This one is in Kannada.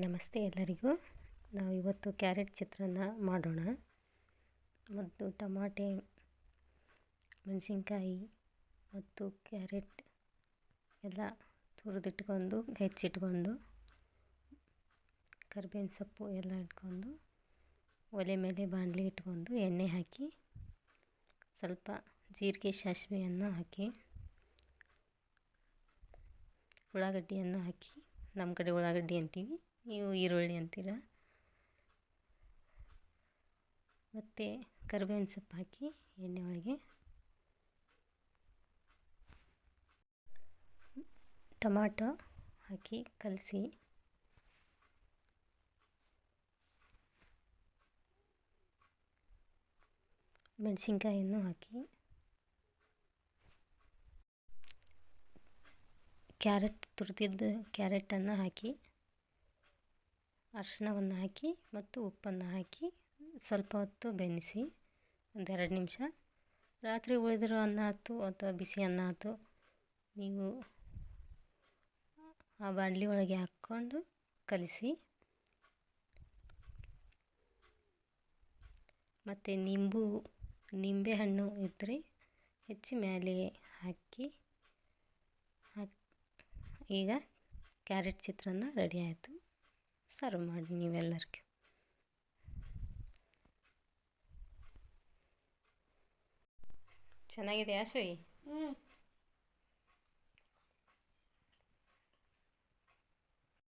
ನಮಸ್ತೆ ಎಲ್ಲರಿಗೂ. ನಾವು ಇವತ್ತು ಕ್ಯಾರೆಟ್ ಚಿತ್ರಾನ್ನ ಮಾಡೋಣ. ಮತ್ತು ಟಮಾಟೆ, ಮೆಣಸಿನ್ಕಾಯಿ ಮತ್ತು ಕ್ಯಾರೆಟ್ ಎಲ್ಲ ತುರಿದಿಟ್ಕೊಂಡು ಹೆಚ್ಚಿಟ್ಕೊಂಡು, ಕರಿಬೇವಿನ ಸೊಪ್ಪು ಎಲ್ಲ ಇಟ್ಕೊಂಡು, ಒಲೆ ಮೇಲೆ ಬಾಣಲಿ ಇಟ್ಕೊಂಡು ಎಣ್ಣೆ ಹಾಕಿ ಸ್ವಲ್ಪ ಜೀರಿಗೆ ಸಾಸಿವೆಯನ್ನು ಹಾಕಿ ಉಳ್ಳಾಗಡ್ಡಿಯನ್ನು ಹಾಕಿ, ನಮ್ಮ ಕಡೆ ಉಳ್ಳಾಗಡ್ಡಿ ಅಂತೀವಿ, ನೀವು ಈರುಳ್ಳಿ ಅಂತೀರ. ಮತ್ತು ಕರಿಬೇವಿನ ಸೊಪ್ಪು ಹಾಕಿ ಎಣ್ಣೆ ಒಳಗೆ ಟೊಮಾಟೊ ಹಾಕಿ ಕಲಸಿ, ಮೆಣಸಿನ್ಕಾಯನ್ನು ಹಾಕಿ, ತುರಿದಿದ್ದ ಕ್ಯಾರೆಟನ್ನು ಹಾಕಿ, ಅರಿಶಿಣವನ್ನು ಹಾಕಿ ಮತ್ತು ಉಪ್ಪನ್ನು ಹಾಕಿ ಸ್ವಲ್ಪ ಹೊತ್ತು ಬೆನೆಸಿ 1-2 ನಿಮಿಷ. ರಾತ್ರಿ ಉಳಿದಿರೋ ಅನ್ನ ಆಯ್ತು ಅಥವಾ ಬಿಸಿ ಅನ್ನ ಆಯ್ತು, ನೀವು ಆ ಬಾಣಲಿ ಒಳಗೆ ಹಾಕ್ಕೊಂಡು ಕಲಿಸಿ. ಮತ್ತು ನಿಂಬೆಹಣ್ಣು ಇದ್ದರೆ ಹೆಚ್ಚಿ ಮೇಲೆ ಹಾಕಿ ಈಗ ಕ್ಯಾರೆಟ್ ಚಿತ್ರಾನ್ನ ರೆಡಿ ಆಯಿತು. ಸರ್ವ್ ಮಾಡಿ ನೀವೆಲ್ಲರಿಗೂ. ಚೆನ್ನಾಗಿದೆಯಾ ಸೋಯಿ?